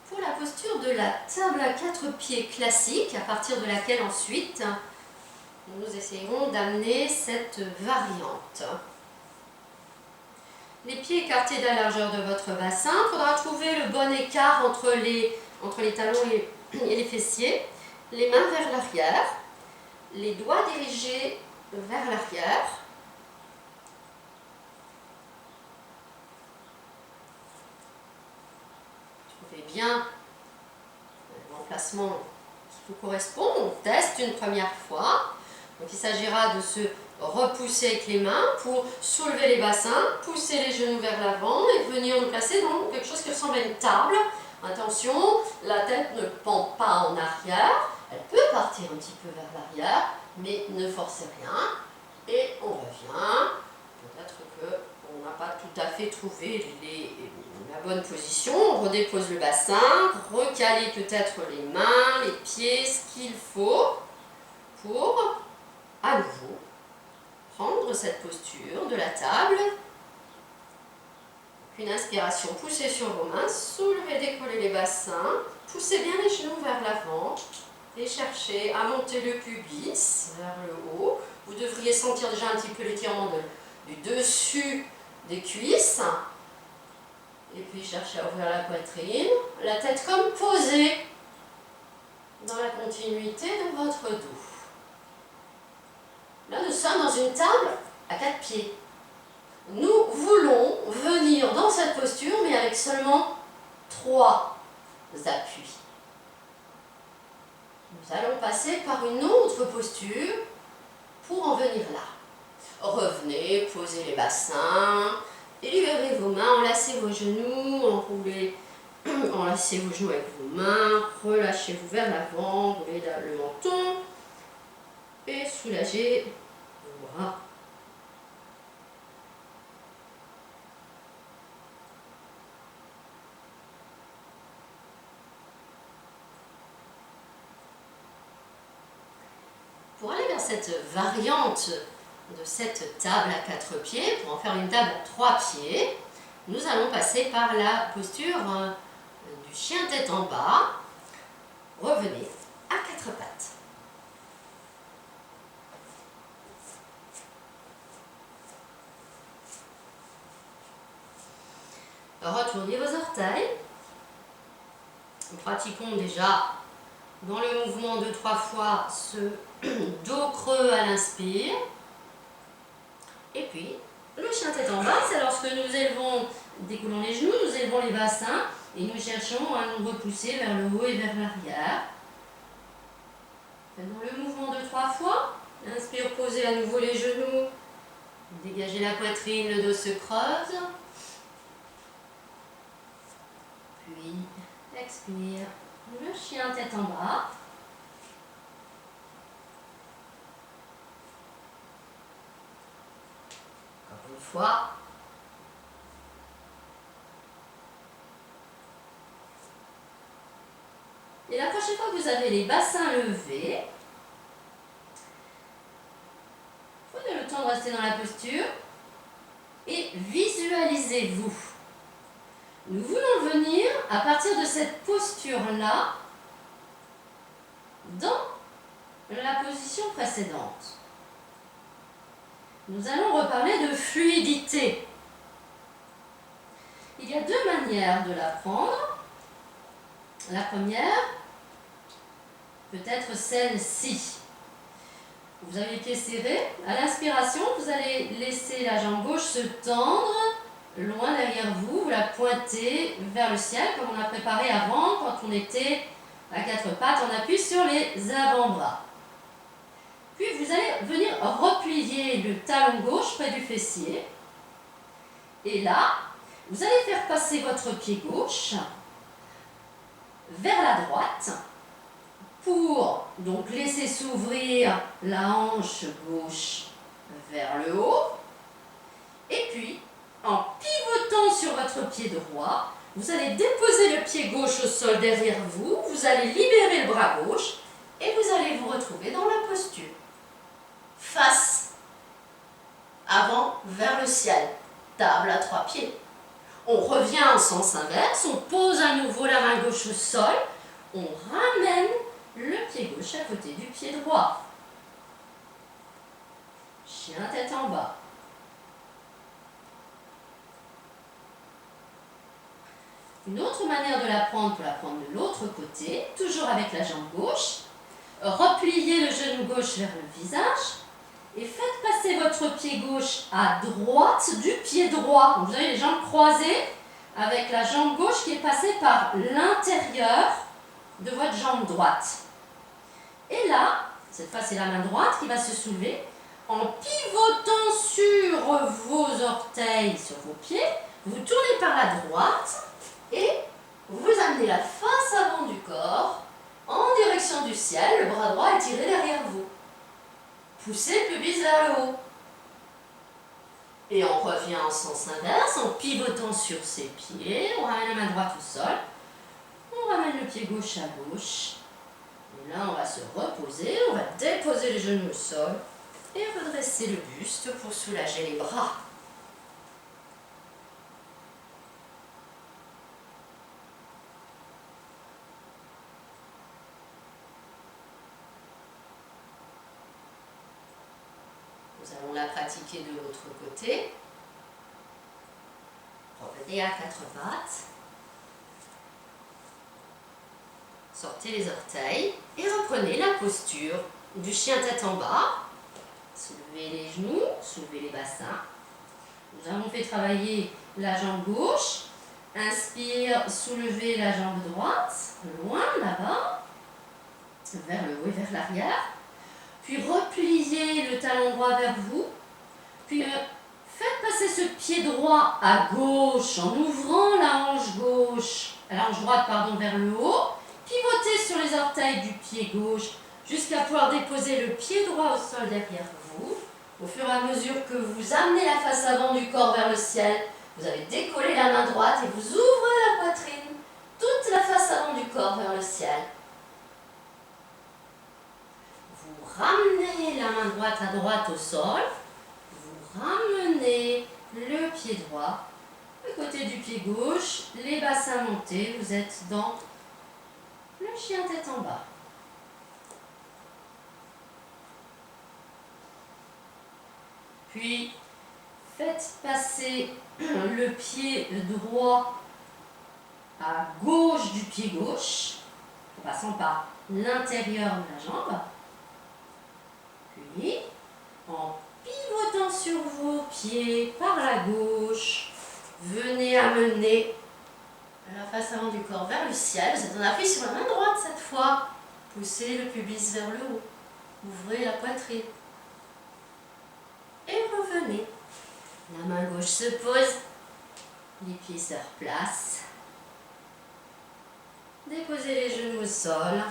Speaker 1: pour la posture de la table à 4 pieds classique, à partir de laquelle ensuite nous essayerons d'amener cette variante. Les pieds écartés de la largeur de votre bassin, il faudra trouver le bon écart entre les talons et les fessiers, les mains vers l'arrière, les doigts dirigés vers l'arrière. Trouvez bien l'emplacement qui vous correspond. On teste une première fois. Donc il s'agira de se repousser avec les mains pour soulever les bassins, pousser les genoux vers l'avant et venir nous placer dans quelque chose qui ressemble à une table. Attention, la tête ne pend pas en arrière. Elle peut partir un petit peu vers l'arrière, mais ne forcez rien. Et on revient. Peut-être qu'on n'a pas tout à fait trouvé la bonne position. On redépose le bassin, recalez peut-être les mains, les pieds, ce qu'il faut pour à nouveau prendre cette posture de la table. Une inspiration, poussez sur vos mains, soulevez, décollez les bassins, poussez bien les genoux vers l'avant et cherchez à monter le pubis vers le haut. Vous devriez sentir déjà un petit peu l'étirement du dessus des cuisses. Et puis cherchez à ouvrir la poitrine, la tête comme posée dans la continuité de votre dos. une table à 4 pieds. Nous voulons venir dans cette posture, mais avec seulement 3 appuis. Nous allons passer par une autre posture pour en venir là. Revenez, posez les bassins, libérez vos mains, enlacez vos genoux, enlacez vos genoux avec vos mains, relâchez-vous vers l'avant, roulez le menton et soulagez vos bras. Pour aller vers cette variante de cette table à 4 pieds, pour en faire une table à 3 pieds, nous allons passer par la posture du chien tête en bas. Revenez à 4 pattes. Retournez vos orteils. Pratiquons déjà dans le mouvement de 3 fois ce dos creux à l'inspire. Et puis, le chien tête en bas, c'est lorsque nous élevons, découlons les genoux, nous élevons les bassins et nous cherchons à nous repousser vers le haut et vers l'arrière. Faisons le mouvement de 3 fois. Inspire, posez à nouveau les genoux. Dégagez la poitrine, le dos se creuse. Puis, expire. Le chien tête en bas. Encore une fois. Et la prochaine fois que vous avez les bassins levés, prenez le temps de rester dans la posture et visualisez-vous. Nous voulons venir, à partir de cette posture-là, dans la position précédente. Nous allons reparler de fluidité. Il y a 2 manières de l'apprendre. La première, peut-être celle-ci. Vous avez les pieds serrés. À l'inspiration, vous allez laisser la jambe gauche se tendre loin derrière vous. Vous la pointez vers le ciel comme on a préparé avant quand on était à 4 pattes. On appuie sur les avant-bras. Puis vous allez venir replier le talon gauche près du fessier. Et là, vous allez faire passer votre pied gauche vers la droite pour donc laisser s'ouvrir la hanche gauche vers le haut. Et puis, en pivotant sur votre pied droit, vous allez déposer le pied gauche au sol derrière vous, vous allez libérer le bras gauche et vous allez vous retrouver dans la posture. Face avant vers le ciel, table à 3 pieds. On revient en sens inverse, on pose à nouveau la main gauche au sol, on ramène le pied gauche à côté du pied droit. Chien tête en bas. Une autre manière de l'apprendre, pour l'apprendre de l'autre côté, toujours avec la jambe gauche. Repliez le genou gauche vers le visage et faites passer votre pied gauche à droite du pied droit. Donc vous avez les jambes croisées avec la jambe gauche qui est passée par l'intérieur de votre jambe droite. Et là, cette fois c'est la main droite qui va se soulever. En pivotant sur vos orteils, sur vos pieds, vous tournez par la droite et vous amenez la face avant du corps en direction du ciel, le bras droit est tiré derrière vous. Poussez le pubis vers le haut. Et on revient en sens inverse, en pivotant sur ses pieds, on ramène la main droite au sol, on ramène le pied gauche à gauche. Et là, on va se reposer, on va déposer les genoux au sol et redresser le buste pour soulager les bras. Nous allons la pratiquer de l'autre côté. Revenez à 4 pattes. Sortez les orteils et reprenez la posture du chien tête en bas. Soulevez les genoux, soulevez les bassins. Nous avons fait travailler la jambe gauche. Inspire, soulevez la jambe droite, loin là-bas, vers le haut et vers l'arrière. Puis repliez le talon droit vers vous. Puis faites passer ce pied droit à gauche en ouvrant la hanche gauche, la hanche droite pardon, vers le haut. Pivotez sur les orteils du pied gauche jusqu'à pouvoir déposer le pied droit au sol derrière vous. Au fur et à mesure que vous amenez la face avant du corps vers le ciel, vous allez décoller la main droite et vous ouvrez la poitrine, toute la face avant du corps vers le ciel. Vous ramenez la main droite à droite au sol, vous ramenez le pied droit, le côté du pied gauche, les bassins montés, vous êtes dans le chien tête en bas. Puis, faites passer le pied droit à gauche du pied gauche, en passant par l'intérieur de la jambe. Puis, en pivotant sur vos pieds par la gauche, venez amener la face avant du corps vers le ciel. Vous êtes en appui sur la main droite cette fois. Poussez le pubis vers le haut. Ouvrez la poitrine. Et revenez. La main gauche se pose. Les pieds se replacent. Déposez les genoux au sol.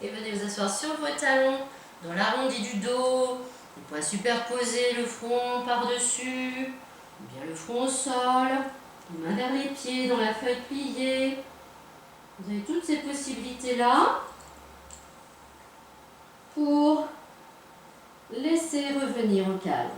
Speaker 1: Et venez vous asseoir sur vos talons, dans l'arrondi du dos. Les poings superposés, le front par-dessus. Bien le front au sol. Les mains vers les pieds, dans la feuille pliée. Vous avez toutes ces possibilités-là pour laisser revenir au calme.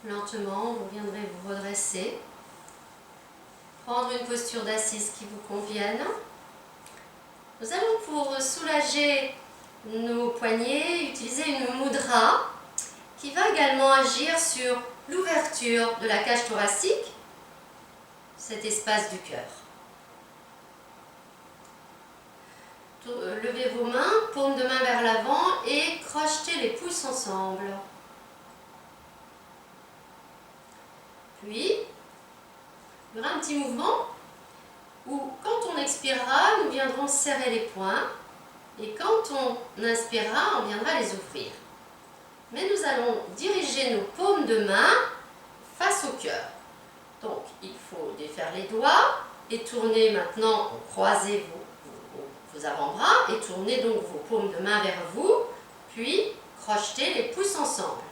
Speaker 1: Lentement, vous viendrez vous redresser, prendre une posture d'assise qui vous convienne. Nous allons, pour soulager nos poignets, utiliser une mudra qui va également agir sur l'ouverture de la cage thoracique, cet espace du cœur. Levez vos mains, paume de main vers l'avant et crochetez les pouces ensemble. Puis, il y aura un petit mouvement où, quand on expirera, nous viendrons serrer les poings et quand on inspirera, on viendra les ouvrir. Mais nous allons diriger nos paumes de main face au cœur. Donc, il faut défaire les doigts et tourner maintenant, croiser vos avant-bras et tournez donc vos paumes de main vers vous, puis crochetez les pouces ensemble.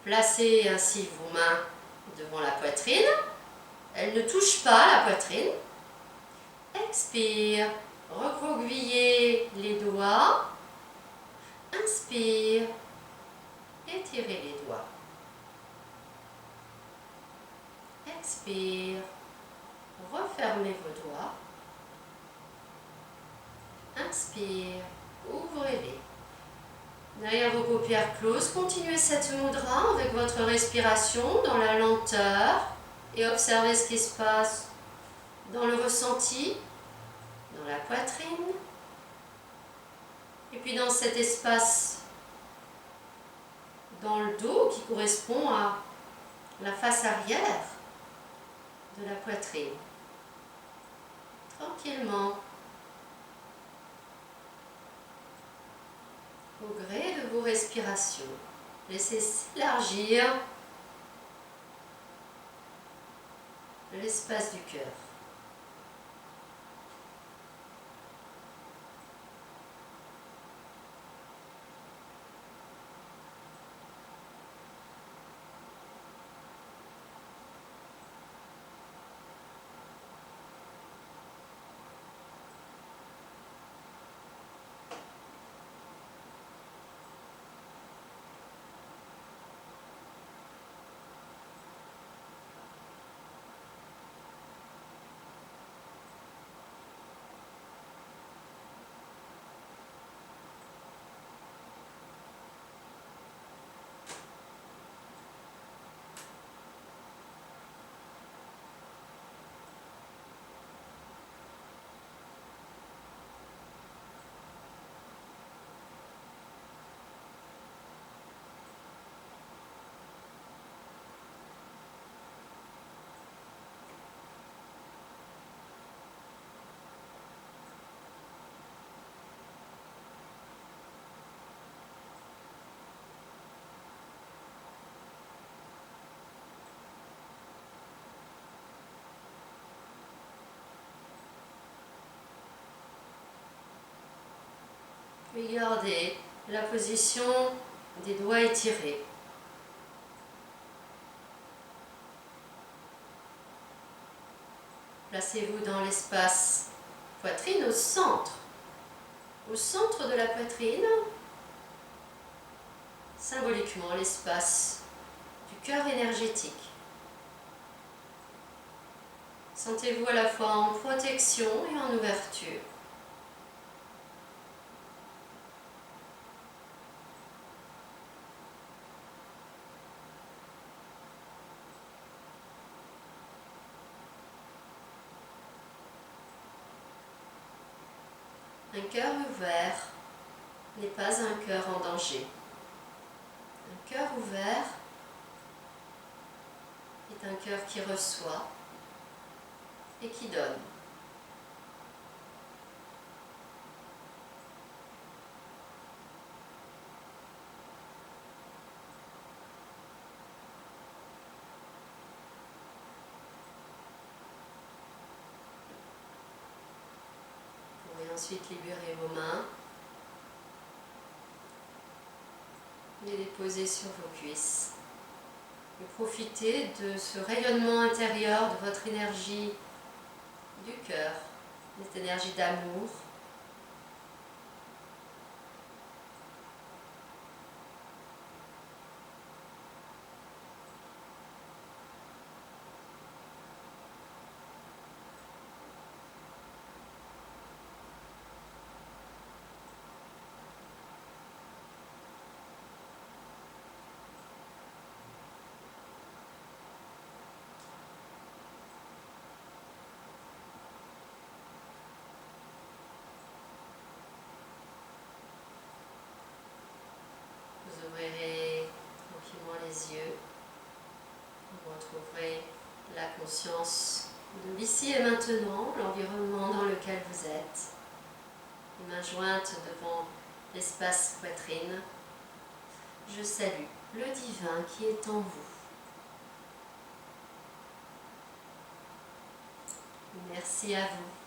Speaker 1: Placez ainsi vos mains devant la poitrine. Elle ne touche pas la poitrine. Expire. Recroquevillez les doigts. Inspire. Étirez les doigts. Expire. Refermez vos doigts. Inspire. Ouvrez-les. Derrière vos paupières closes, continuez cette mudra avec votre respiration dans la lenteur et observez ce qui se passe dans le ressenti, dans la poitrine et puis dans cet espace dans le dos qui correspond à la face arrière de la poitrine. Tranquillement, au gré de vos respirations, laissez s'élargir l'espace du cœur. Puis gardez la position des doigts étirés. Placez-vous dans l'espace poitrine au centre. Au centre de la poitrine, symboliquement l'espace du cœur énergétique. Sentez-vous à la fois en protection et en ouverture. Un cœur ouvert n'est pas un cœur en danger. Un cœur ouvert est un cœur qui reçoit et qui donne. Vous pouvez ensuite libérer vos mains, les déposer sur vos cuisses et profiter de ce rayonnement intérieur de votre énergie du cœur, cette énergie d'amour. Vous ouvrirez tranquillement les yeux. Vous retrouverez la conscience de l'ici et maintenant, l'environnement dans lequel vous êtes. Les mains jointes devant l'espace poitrine. Je salue le divin qui est en vous. Merci à vous.